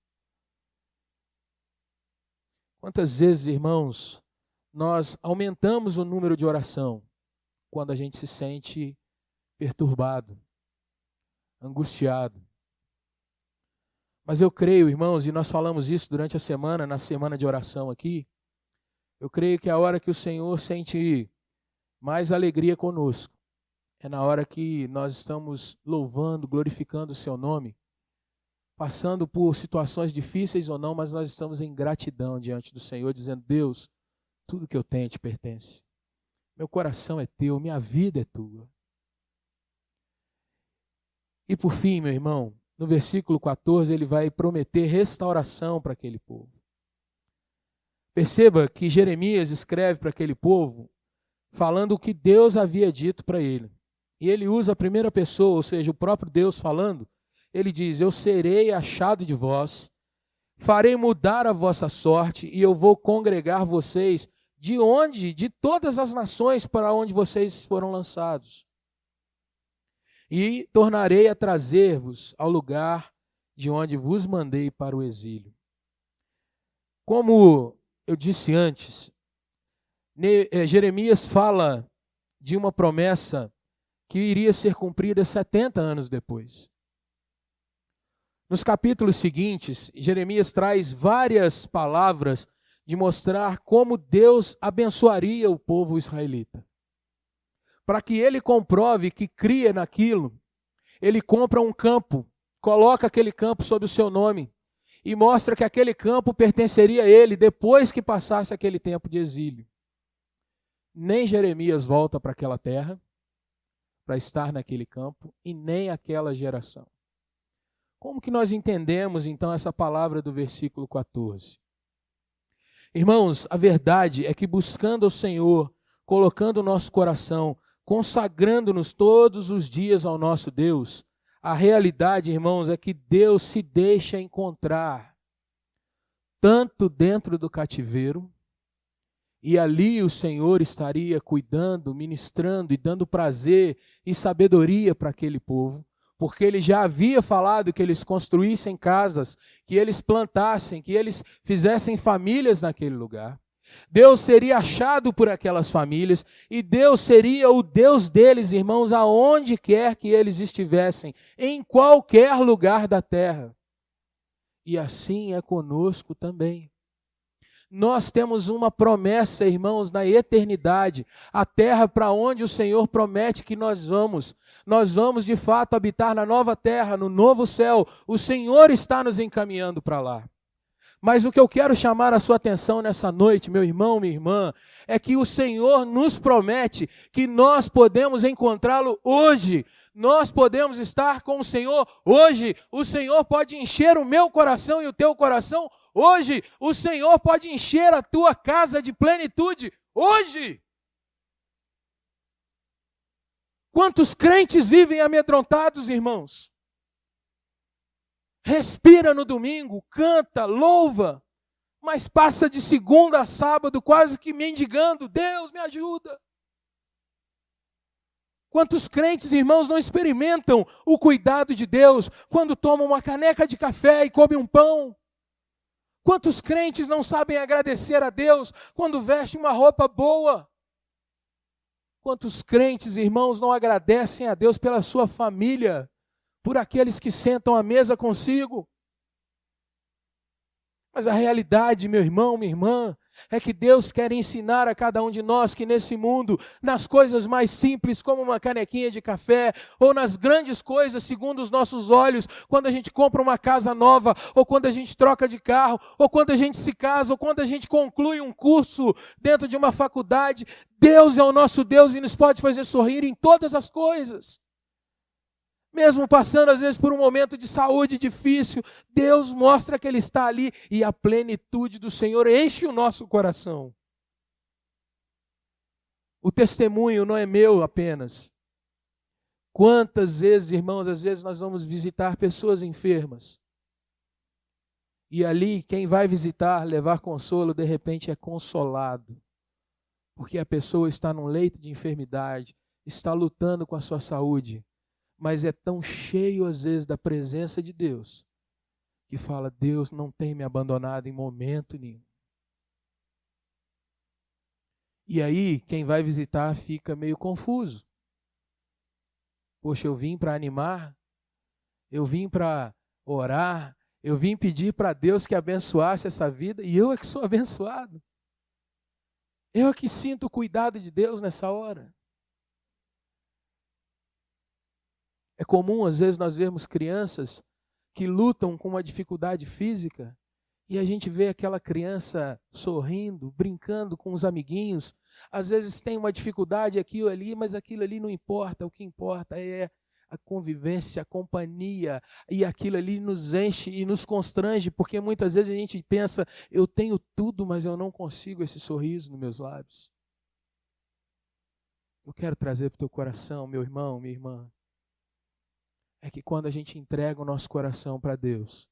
Quantas vezes, irmãos, nós aumentamos o número de oração quando a gente se sente perturbado, angustiado. Mas eu creio, irmãos, e nós falamos isso durante a semana, na semana de oração aqui, eu creio que a hora que o Senhor sente mais alegria conosco é na hora que nós estamos louvando, glorificando o seu nome, passando por situações difíceis ou não, mas nós estamos em gratidão diante do Senhor, dizendo: Deus, tudo que eu tenho te pertence. Meu coração é teu, minha vida é tua. E por fim, meu irmão, no versículo 14, ele vai prometer restauração para aquele povo. Perceba que Jeremias escreve para aquele povo falando o que Deus havia dito para ele. E ele usa a primeira pessoa, ou seja, o próprio Deus falando. Ele diz: eu serei achado de vós, farei mudar a vossa sorte, e eu vou congregar vocês de onde? De todas as nações para onde vocês foram lançados. E tornarei a trazer-vos ao lugar de onde vos mandei para o exílio. Como eu disse antes, Jeremias fala de uma promessa que iria ser cumprida 70 anos depois. Nos capítulos seguintes, Jeremias traz várias palavras de mostrar como Deus abençoaria o povo israelita. Para que ele comprove que cria naquilo, ele compra um campo, coloca aquele campo sob o seu nome e mostra que aquele campo pertenceria a ele depois que passasse aquele tempo de exílio. Nem Jeremias volta para aquela terra, para estar naquele campo, e nem aquela geração. Como que nós entendemos, então, essa palavra do versículo 14? Irmãos, a verdade é que buscando o Senhor, colocando o nosso coração, consagrando-nos todos os dias ao nosso Deus, a realidade, irmãos, é que Deus se deixa encontrar, tanto dentro do cativeiro, e ali o Senhor estaria cuidando, ministrando e dando prazer e sabedoria para aquele povo, porque ele já havia falado que eles construíssem casas, que eles plantassem, que eles fizessem famílias naquele lugar. Deus seria achado por aquelas famílias e Deus seria o Deus deles, irmãos, aonde quer que eles estivessem, em qualquer lugar da terra. E assim é conosco também. Nós temos uma promessa, irmãos, na eternidade, a terra para onde o Senhor promete que nós vamos. Nós vamos, de fato, habitar na nova terra, no novo céu. O Senhor está nos encaminhando para lá. Mas o que eu quero chamar a sua atenção nessa noite, meu irmão, minha irmã, é que o Senhor nos promete que nós podemos encontrá-lo hoje. Nós podemos estar com o Senhor hoje. O Senhor pode encher o meu coração e o teu coração hoje. O Senhor pode encher a tua casa de plenitude hoje. Quantos crentes vivem amedrontados, irmãos? Respira no domingo, canta, louva, mas passa de segunda a sábado quase que mendigando: Deus me ajuda. Quantos crentes, irmãos, não experimentam o cuidado de Deus quando tomam uma caneca de café e comem um pão? Quantos crentes não sabem agradecer a Deus quando vestem uma roupa boa? Quantos crentes, irmãos, não agradecem a Deus pela sua família, por aqueles que sentam à mesa consigo? Mas a realidade, meu irmão, minha irmã, É que Deus quer ensinar a cada um de nós que nesse mundo, nas coisas mais simples, como uma canequinha de café, ou nas grandes coisas, segundo os nossos olhos, quando a gente compra uma casa nova, ou quando a gente troca de carro, ou quando a gente se casa, ou quando a gente conclui um curso dentro de uma faculdade, Deus é o nosso Deus e nos pode fazer sorrir em todas as coisas. Mesmo passando às vezes por um momento de saúde difícil, Deus mostra que Ele está ali e a plenitude do Senhor enche o nosso coração. O testemunho não é meu apenas. Quantas vezes, irmãos, às vezes nós vamos visitar pessoas enfermas. E ali, quem vai visitar, levar consolo, de repente é consolado. Porque a pessoa está num leito de enfermidade, está lutando com a sua saúde. Mas é tão cheio, às vezes, da presença de Deus, que fala, Deus não tem me abandonado em momento nenhum. E aí, quem vai visitar fica meio confuso. Poxa, eu vim para animar, eu vim para orar, eu vim pedir para Deus que abençoasse essa vida, e eu é que sou abençoado. Eu é que sinto o cuidado de Deus nessa hora. É comum, às vezes, nós vermos crianças que lutam com uma dificuldade física e a gente vê aquela criança sorrindo, brincando com os amiguinhos. Às vezes tem uma dificuldade aqui ou ali, mas aquilo ali não importa. O que importa é a convivência, a companhia, e aquilo ali nos enche e nos constrange, porque muitas vezes a gente pensa, eu tenho tudo, mas eu não consigo esse sorriso nos meus lábios. Eu quero trazer para o teu coração, meu irmão, minha irmã, é que quando a gente entrega o nosso coração para Deus,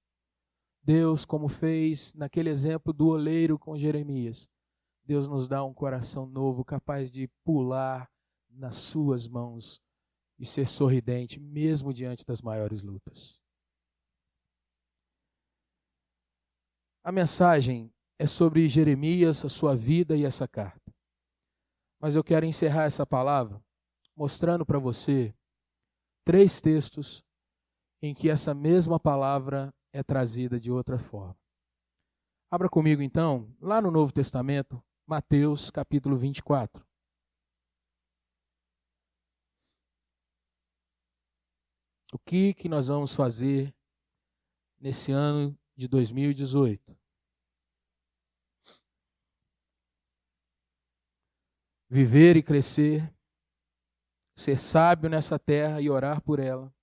Deus, como fez naquele exemplo do oleiro com Jeremias, Deus nos dá um coração novo, capaz de pular nas suas mãos e ser sorridente, mesmo diante das maiores lutas. A mensagem é sobre Jeremias, a sua vida e essa carta. Mas eu quero encerrar essa palavra mostrando para você 3 textos em que essa mesma palavra é trazida de outra forma. Abra comigo então, lá no Novo Testamento, Mateus capítulo 24. O que nós vamos fazer nesse ano de 2018? Viver e crescer, ser sábio nessa terra e orar por ela,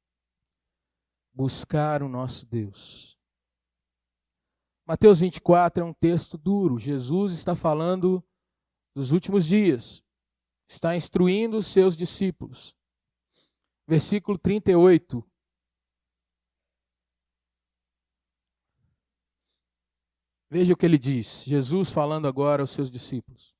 buscar o nosso Deus. Mateus 24 é um texto duro. Jesus está falando dos últimos dias, está instruindo os seus discípulos. Versículo 38. Veja o que ele diz, Jesus falando agora aos seus discípulos.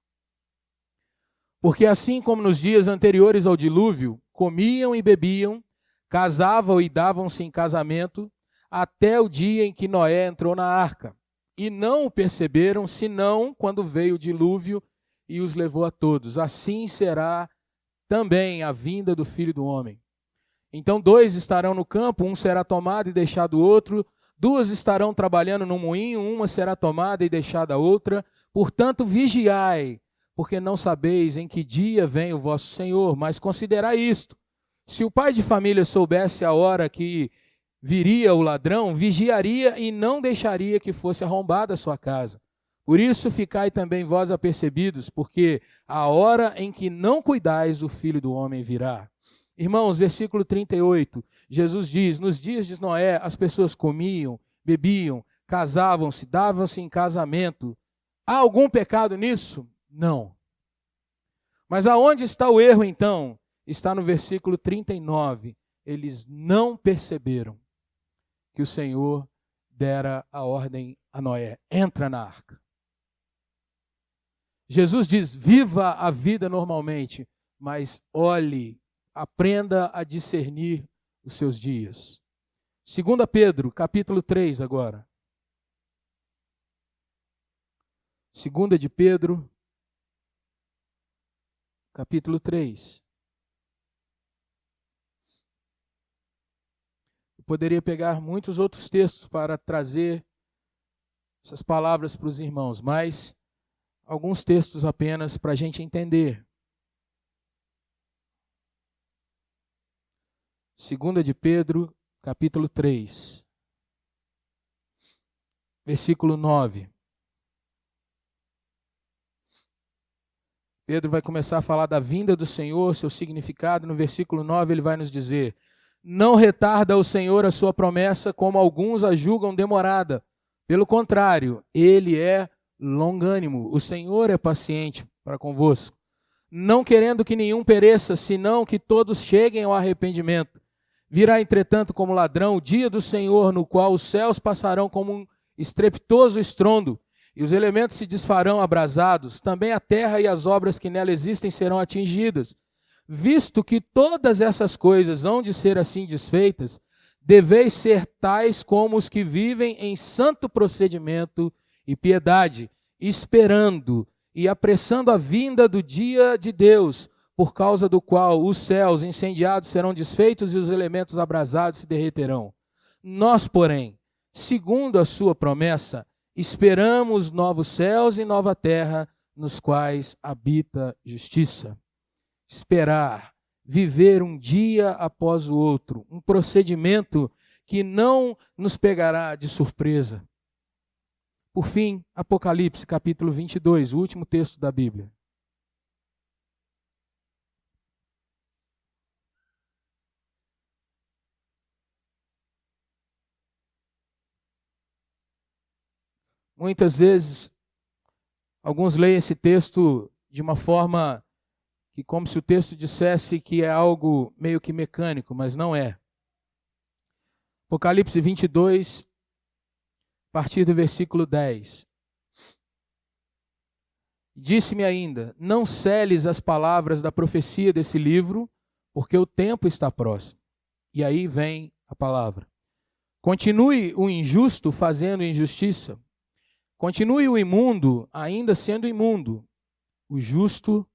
Porque assim como nos dias anteriores ao dilúvio, comiam e bebiam, casavam e davam-se em casamento, até o dia em que Noé entrou na arca. E não o perceberam, senão quando veio o dilúvio e os levou a todos. Assim será também a vinda do Filho do Homem. Então 2 estarão no campo, um será tomado e deixado outro, 2 estarão trabalhando no moinho, uma será tomada e deixada a outra. Portanto, vigiai, porque não sabeis em que dia vem o vosso Senhor. Mas considerai isto: se o pai de família soubesse a hora que viria o ladrão, vigiaria e não deixaria que fosse arrombada a sua casa. Por isso ficai também vós apercebidos, porque a hora em que não cuidais, o Filho do Homem virá. Irmãos, versículo 38, Jesus diz, nos dias de Noé as pessoas comiam, bebiam, casavam-se, davam-se em casamento. Há algum pecado nisso? Não. Mas aonde está o erro então? Está no versículo 39. Eles não perceberam que o Senhor dera a ordem a Noé: entra na arca. Jesus diz, viva a vida normalmente, mas olhe, aprenda a discernir os seus dias. 2 Pedro, capítulo 3 agora. 2 de Pedro, capítulo 3. Eu poderia pegar muitos outros textos para trazer essas palavras para os irmãos, mas alguns textos apenas para a gente entender. 2 de Pedro, capítulo 3, versículo 9. Pedro vai começar a falar da vinda do Senhor, seu significado. No versículo 9 ele vai nos dizer: não retarda o Senhor a sua promessa, como alguns a julgam demorada. Pelo contrário, ele é longânimo. O Senhor é paciente para convosco, não querendo que nenhum pereça, senão que todos cheguem ao arrependimento. Virá, entretanto, como ladrão o dia do Senhor, no qual os céus passarão como um estrepitoso estrondo, e os elementos se desfarão abrasados. Também a terra e as obras que nela existem serão atingidas. Visto que todas essas coisas hão de ser assim desfeitas, deveis ser tais como os que vivem em santo procedimento e piedade, esperando e apressando a vinda do dia de Deus, por causa do qual os céus incendiados serão desfeitos e os elementos abrasados se derreterão. Nós, porém, segundo a sua promessa, esperamos novos céus e nova terra, nos quais habita justiça. Esperar, viver um dia após o outro, um procedimento que não nos pegará de surpresa. Por fim, Apocalipse, capítulo 22, o último texto da Bíblia. Muitas vezes, alguns leem esse texto de uma forma que como se o texto dissesse que é algo meio que mecânico, mas não é. Apocalipse 22, a partir do versículo 10. Disse-me ainda: não seles as palavras da profecia desse livro, porque o tempo está próximo. E aí vem a palavra. Continue o injusto fazendo injustiça. Continue o imundo ainda sendo imundo. O justo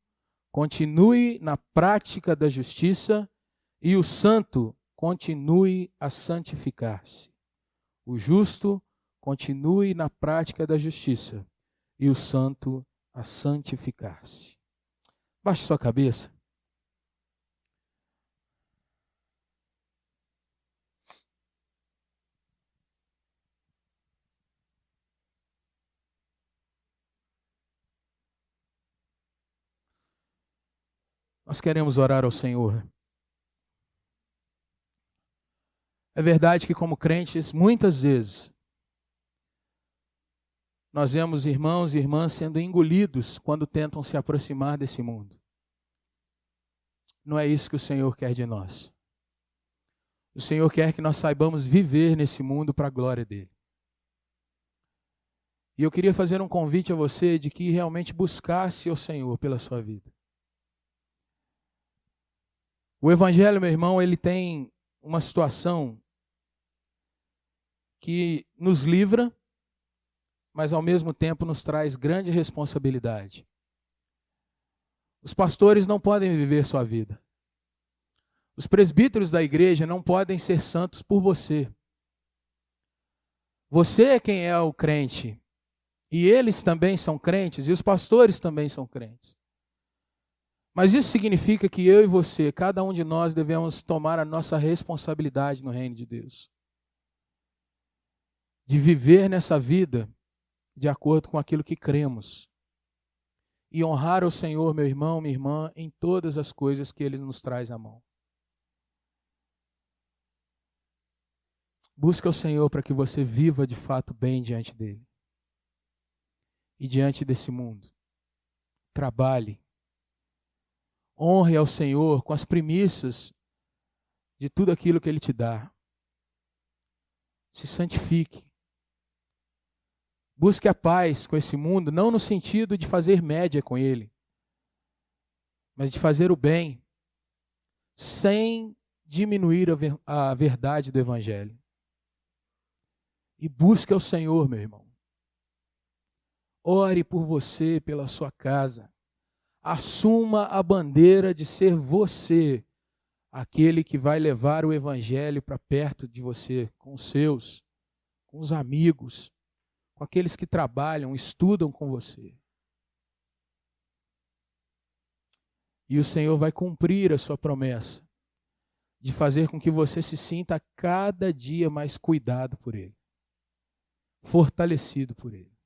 continue na prática da justiça e o santo continue a santificar-se. O justo continue na prática da justiça e o santo a santificar-se. Baixe sua cabeça. Nós queremos orar ao Senhor. É verdade que, como crentes, muitas vezes, nós vemos irmãos e irmãs sendo engolidos quando tentam se aproximar desse mundo. Não é isso que o Senhor quer de nós. O Senhor quer que nós saibamos viver nesse mundo para a glória dele. E eu queria fazer um convite a você de que realmente buscasse o Senhor pela sua vida. O Evangelho, meu irmão, ele tem uma situação que nos livra, mas ao mesmo tempo nos traz grande responsabilidade. Os pastores não podem viver sua vida. Os presbíteros da igreja não podem ser santos por você. Você é quem é o crente. E eles também são crentes, e os pastores também são crentes. Mas isso significa que eu e você, cada um de nós, devemos tomar a nossa responsabilidade no reino de Deus. De viver nessa vida de acordo com aquilo que cremos. E honrar o Senhor, meu irmão, minha irmã, em todas as coisas que Ele nos traz à mão. Busca o Senhor para que você viva de fato bem diante dEle. E diante desse mundo. Trabalhe. Honre ao Senhor com as primícias de tudo aquilo que Ele te dá. Se santifique. Busque a paz com esse mundo, não no sentido de fazer média com ele, mas de fazer o bem, sem diminuir a verdade do Evangelho. E busque ao Senhor, meu irmão. Ore por você, pela sua casa. Assuma a bandeira de ser você, aquele que vai levar o Evangelho para perto de você, com os seus, com os amigos, com aqueles que trabalham, estudam com você. E o Senhor vai cumprir a sua promessa de fazer com que você se sinta a cada dia mais cuidado por Ele, fortalecido por Ele.